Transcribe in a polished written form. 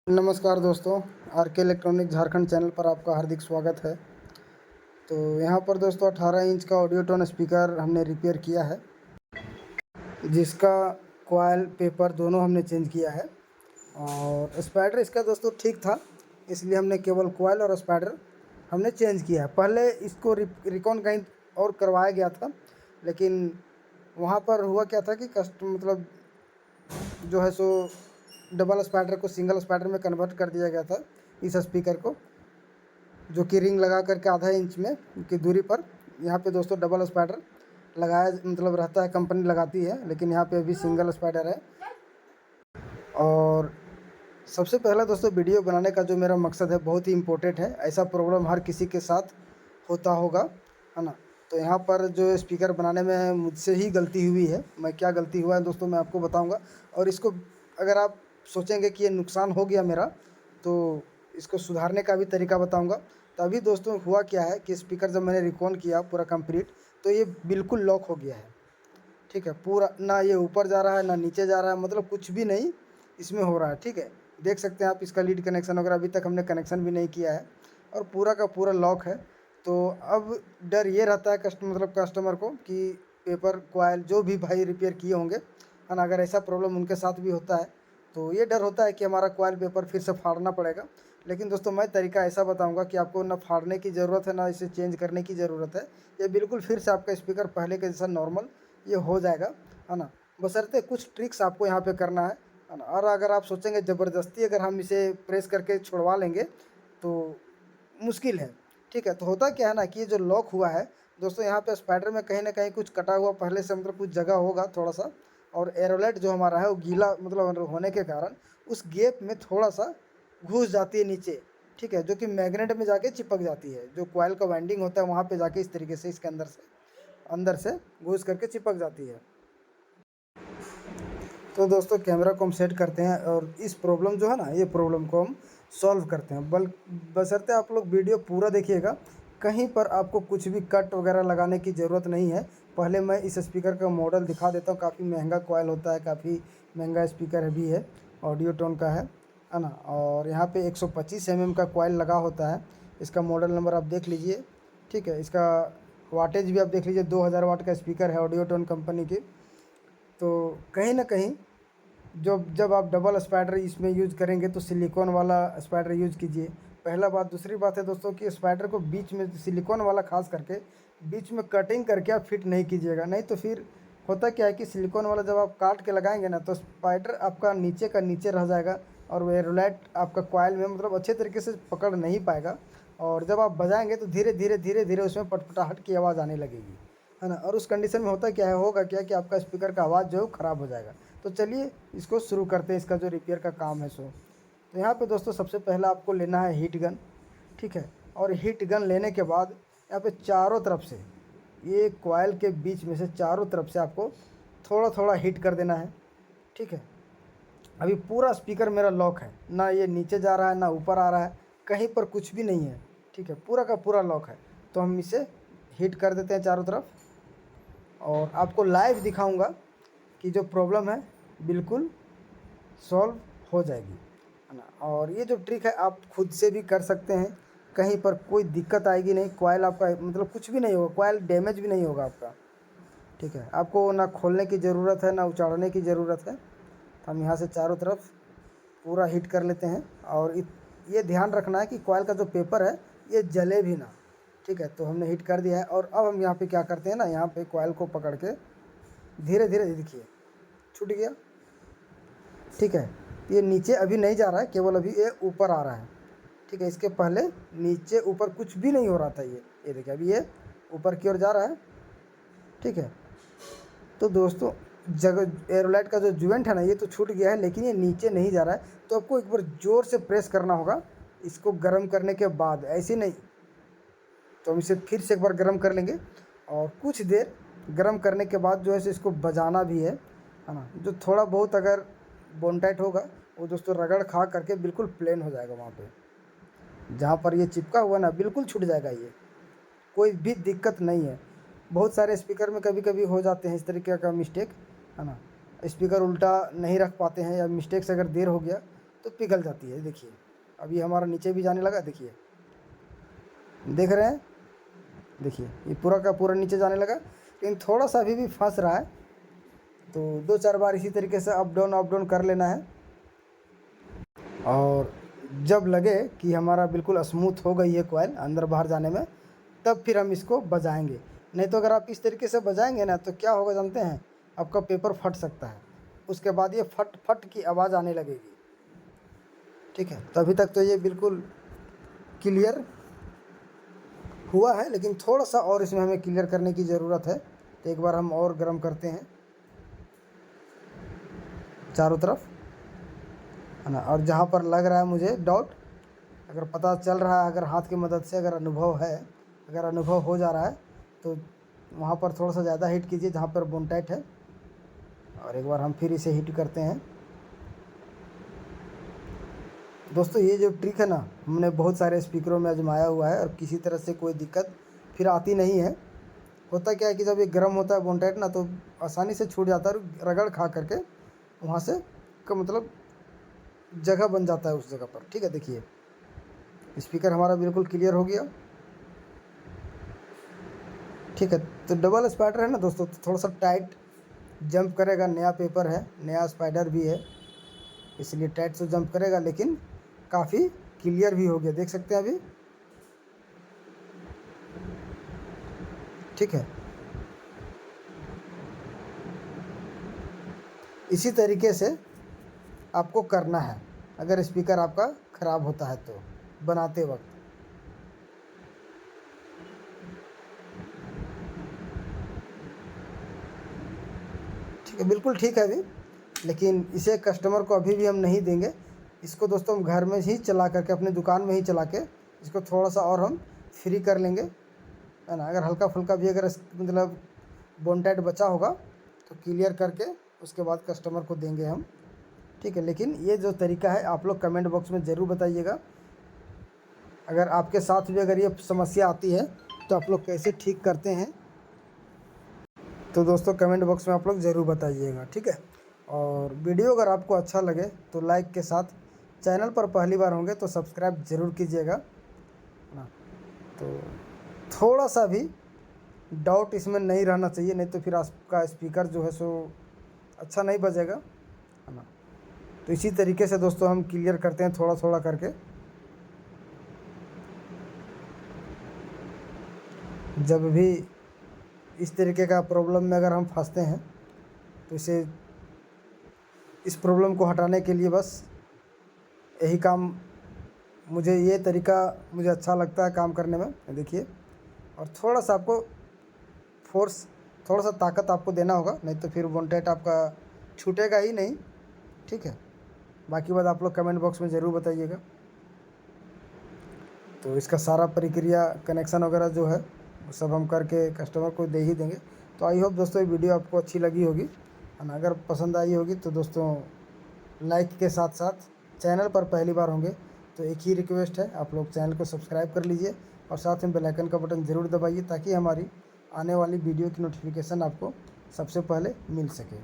नमस्कार दोस्तों, आर के इलेक्ट्रॉनिक झारखंड चैनल पर आपका हार्दिक स्वागत है। तो यहाँ पर दोस्तों 18 इंच का ऑडियो टोन स्पीकर हमने रिपेयर किया है, जिसका कॉइल पेपर दोनों हमने चेंज किया है। और स्पाइडर इसका दोस्तों ठीक था, इसलिए हमने केवल कॉइल और स्पाइडर हमने चेंज किया है। पहले इसको रिकॉन कहीं और करवाया गया था, लेकिन वहाँ पर हुआ क्या था कि मतलब जो है सो डबल स्पाइडर को सिंगल स्पाइडर में कन्वर्ट कर दिया गया था इस स्पीकर को, जो कि रिंग लगा करके आधा इंच में की दूरी पर यहाँ पे दोस्तों डबल स्पाइडर लगाया मतलब रहता है, कंपनी लगाती है, लेकिन यहाँ पे अभी सिंगल स्पाइडर है। और सबसे पहला दोस्तों वीडियो बनाने का जो मेरा मकसद है बहुत ही इम्पोर्टेंट है। ऐसा प्रॉब्लम हर किसी के साथ होता होगा, है ना। तो यहाँ पर जो स्पीकर बनाने में मुझसे ही गलती हुई है। मैं क्या गलती हुआ है दोस्तों मैं आपको बताऊँगा, और इसको अगर आप सोचेंगे कि ये नुकसान हो गया मेरा, तो इसको सुधारने का भी तरीका बताऊँगा। तो अभी दोस्तों हुआ क्या है कि स्पीकर जब मैंने रिकॉन किया पूरा कंप्लीट, तो ये बिल्कुल लॉक हो गया है। ठीक है, पूरा ना ये ऊपर जा रहा है ना नीचे जा रहा है, मतलब कुछ भी नहीं इसमें हो रहा है। ठीक है, देख सकते हैं आप इसका लीड कनेक्शन वगैरह अभी तक हमने कनेक्शन भी नहीं किया है, और पूरा का पूरा लॉक है। तो अब डर ये रहता है कस्टमर को कि पेपर कॉइल जो भी भाई रिपेयर किए होंगे, है ना, अगर ऐसा प्रॉब्लम उनके साथ भी होता है तो ये डर होता है कि हमारा कॉइल पेपर फिर से फाड़ना पड़ेगा। लेकिन दोस्तों मैं तरीका ऐसा बताऊंगा कि आपको ना फाड़ने की ज़रूरत है ना इसे चेंज करने की ज़रूरत है। ये बिल्कुल फिर से आपका स्पीकर पहले के जैसा नॉर्मल ये हो जाएगा, है ना। बशर्ते कुछ ट्रिक्स आपको यहाँ पे करना है ना। और अगर आप सोचेंगे ज़बरदस्ती अगर हम इसे प्रेस करके छुड़वा लेंगे तो मुश्किल है। ठीक है, तो होता क्या है ना कि ये जो लॉक हुआ है दोस्तों, यहाँ पे स्पाइडर में कहीं ना कहीं कुछ कटा हुआ पहले से मतलब कुछ जगह होगा थोड़ा सा, और एरोलेट जो हमारा है वो गीला मतलब होने के कारण उस गैप में थोड़ा सा घुस जाती है नीचे। ठीक है, जो कि मैग्नेट में जाके चिपक जाती है, जो कॉइल का वाइंडिंग होता है वहाँ पे जाके इस तरीके से इसके अंदर से घुस करके चिपक जाती है। तो दोस्तों कैमरा को हम सेट करते हैं, और इस प्रॉब्लम जो है ना ये प्रॉब्लम को हम सॉल्व करते हैं। बशर्ते आप लोग वीडियो पूरा देखिएगा, कहीं पर आपको कुछ भी कट वगैरह लगाने की ज़रूरत नहीं है। पहले मैं इस स्पीकर का मॉडल दिखा देता हूँ। काफ़ी महंगा कॉइल होता है, काफ़ी महंगा स्पीकर भी है, ऑडियो टोन का है ना। और यहाँ पे 125 mm का कॉइल लगा होता है। इसका मॉडल नंबर आप देख लीजिए। ठीक है, इसका वाटेज भी आप देख लीजिए, 2000 वाट का स्पीकर है ऑडियो टोन कंपनी की। तो कहीं ना कहीं जब आप डबल स्पाइडर इसमें यूज़ करेंगे तो सिलिकॉन वाला स्पाइडर यूज़ कीजिए, पहला बात। दूसरी बात है दोस्तों कि स्पाइडर को बीच में सिलिकॉन वाला खास करके बीच में कटिंग करके आप फिट नहीं कीजिएगा, नहीं तो फिर होता क्या है कि सिलिकॉन वाला जब आप काट के लगाएंगे ना तो स्पाइडर आपका नीचे का नीचे रह जाएगा, और वो एरोलाइट आपका कॉइल में मतलब अच्छे तरीके से पकड़ नहीं पाएगा। और जब आप बजाएंगे तो धीरे धीरे धीरे धीरे उसमें पटपटाहट की आवाज़ आने लगेगी, है ना। और उस कंडीशन में होता क्या है, होगा क्या कि आपका स्पीकर का आवाज़ जो है ख़राब हो जाएगा। तो चलिए इसको शुरू करते हैं, इसका जो रिपेयर का काम है सो। तो यहाँ पे दोस्तों सबसे पहला आपको लेना है हीट गन। ठीक है, और हीट गन लेने के बाद यहाँ पे चारों तरफ से ये कॉइल के बीच में से चारों तरफ से आपको थोड़ा थोड़ा हीट कर देना है। ठीक है, अभी पूरा स्पीकर मेरा लॉक है, ना ये नीचे जा रहा है ना ऊपर आ रहा है, कहीं पर कुछ भी नहीं है। ठीक है, पूरा का पूरा लॉक है। तो हम इसे हीट कर देते हैं चारों तरफ, और आपको लाइव दिखाऊंगा कि जो प्रॉब्लम है बिल्कुल सॉल्व हो जाएगी, है ना। और ये जो ट्रिक है आप खुद से भी कर सकते हैं, कहीं पर कोई दिक्कत आएगी नहीं। कॉइल आपका मतलब कुछ भी नहीं होगा, कॉइल डैमेज भी नहीं होगा आपका। ठीक है, आपको ना खोलने की ज़रूरत है ना उचाड़ने की ज़रूरत है। तो हम यहाँ से चारों तरफ पूरा हीट कर लेते हैं, और ये ध्यान रखना है कि कॉइल का जो पेपर है ये जले भी ना। ठीक है, तो हमने हीट कर दिया है, और अब हम यहाँ पे क्या करते हैं ना, यहाँ पे कॉइल को पकड़ के धीरे धीरे देखिए छूट गया। ठीक है, ये नीचे अभी नहीं जा रहा है, केवल अभी ये ऊपर आ रहा है। ठीक है, इसके पहले नीचे ऊपर कुछ भी नहीं हो रहा था। ये देखिए अभी ये ऊपर की ओर जा रहा है। ठीक है, तो दोस्तों जगह एरोलाइट का जो ज्वाइंट है ना ये तो छूट गया है, लेकिन ये नीचे नहीं जा रहा है। तो आपको एक बार ज़ोर से प्रेस करना होगा इसको गर्म करने के बाद, ऐसे नहीं। तो हम इसे फिर से एक बार गर्म कर लेंगे, और कुछ देर गर्म करने के बाद जो है इसको बजाना भी है ना। जो थोड़ा बहुत अगर बोन टाइट होगा वो दोस्तों रगड़ खा करके बिल्कुल प्लेन हो जाएगा, वहाँ पे जहाँ पर ये चिपका हुआ ना बिल्कुल छूट जाएगा, ये कोई भी दिक्कत नहीं है। बहुत सारे स्पीकर में कभी कभी हो जाते हैं इस तरीके का मिस्टेक, है ना। स्पीकर उल्टा नहीं रख पाते हैं, या मिस्टेक से अगर देर हो गया तो पिघल जाती है। देखिए अभी हमारा नीचे भी जाने लगा, देखिए देख रहे हैं, देखिए ये पूरा का पूरा नीचे जाने लगा, लेकिन थोड़ा सा अभी भी फंस रहा है। तो 2-4 बार इसी तरीके से अप डाउन कर लेना है, और जब लगे कि हमारा बिल्कुल स्मूथ हो गई है कॉइल अंदर बाहर जाने में, तब फिर हम इसको बजाएंगे। नहीं तो अगर आप इस तरीके से बजाएंगे ना तो क्या होगा जानते हैं, आपका पेपर फट सकता है। उसके बाद ये फट फट की आवाज़ आने लगेगी। ठीक है, तो अभी तक तो ये बिल्कुल क्लियर हुआ है, लेकिन थोड़ा सा और इसमें हमें क्लियर करने की ज़रूरत है। तो एक बार हम और गर्म करते हैं चारों तरफ, है ना। और जहाँ पर लग रहा है मुझे डाउट, अगर पता चल रहा है, अगर हाथ की मदद से अगर अनुभव है, अगर अनुभव हो जा रहा है, तो वहाँ पर थोड़ा सा ज़्यादा हीट कीजिए जहाँ पर बोन टाइट है, और एक बार हम फिर इसे हीट करते हैं। दोस्तों ये जो ट्रिक है ना, हमने बहुत सारे स्पीकरों में आजमाया हुआ है, और किसी तरह से कोई दिक्कत फिर आती नहीं है। होता क्या है कि जब ये गर्म होता है बोन टाइट ना, तो आसानी से छूट जाता है, और रगड़ खा करके वहाँ से का मतलब जगह बन जाता है उस जगह पर। ठीक है, देखिए स्पीकर हमारा बिल्कुल क्लियर हो गया। ठीक है, तो डबल स्पाइडर है ना दोस्तों, तो थोड़ा सा टाइट जंप करेगा। नया पेपर है, नया स्पाइडर भी है, इसलिए टाइट से जंप करेगा, लेकिन काफ़ी क्लियर भी हो गया, देख सकते हैं अभी। ठीक है, इसी तरीके से आपको करना है अगर स्पीकर आपका ख़राब होता है तो बनाते वक्त। ठीक है, बिल्कुल ठीक है अभी, लेकिन इसे कस्टमर को अभी भी हम नहीं देंगे। इसको दोस्तों हम घर में ही चला करके, अपनी दुकान में ही चला के इसको थोड़ा सा और हम फ्री कर लेंगे, है ना। अगर हल्का फुल्का भी अगर मतलब बोन टाइट बचा होगा तो क्लियर करके उसके बाद कस्टमर को देंगे हम। ठीक है, लेकिन ये जो तरीका है आप लोग कमेंट बॉक्स में ज़रूर बताइएगा। अगर आपके साथ भी अगर ये समस्या आती है तो आप लोग कैसे ठीक करते हैं, तो दोस्तों कमेंट बॉक्स में आप लोग ज़रूर बताइएगा। ठीक है, और वीडियो अगर आपको अच्छा लगे तो लाइक के साथ, चैनल पर पहली बार होंगे तो सब्सक्राइब ज़रूर कीजिएगा, है ना। तो थोड़ा सा भी डाउट इसमें नहीं रहना चाहिए, नहीं तो फिर आपका स्पीकर जो है सो अच्छा नहीं बजेगा, है ना। तो इसी तरीके से दोस्तों हम क्लियर करते हैं थोड़ा थोड़ा करके। जब भी इस तरीके का प्रॉब्लम में अगर हम फंसते हैं तो इस प्रॉब्लम को हटाने के लिए बस यही काम, मुझे ये तरीका मुझे अच्छा लगता है काम करने में। देखिए, और थोड़ा सा आपको फोर्स, थोड़ा सा ताकत आपको देना होगा, नहीं तो फिर बोन टाइट आपका छूटेगा ही नहीं। ठीक है, बाकी बात आप लोग कमेंट बॉक्स में ज़रूर बताइएगा। तो इसका सारा प्रक्रिया, कनेक्शन वगैरह जो है वो सब हम करके कस्टमर को दे ही देंगे। तो आई होप दोस्तों ये वीडियो आपको अच्छी लगी होगी, है ना। अगर पसंद आई होगी तो दोस्तों लाइक के साथ साथ, चैनल पर पहली बार होंगे तो एक ही रिक्वेस्ट है, आप लोग चैनल को सब्सक्राइब कर लीजिए, और साथ में बेल आइकन का बटन ज़रूर दबाइए, ताकि हमारी आने वाली वीडियो की नोटिफिकेशन आपको सबसे पहले मिल सके।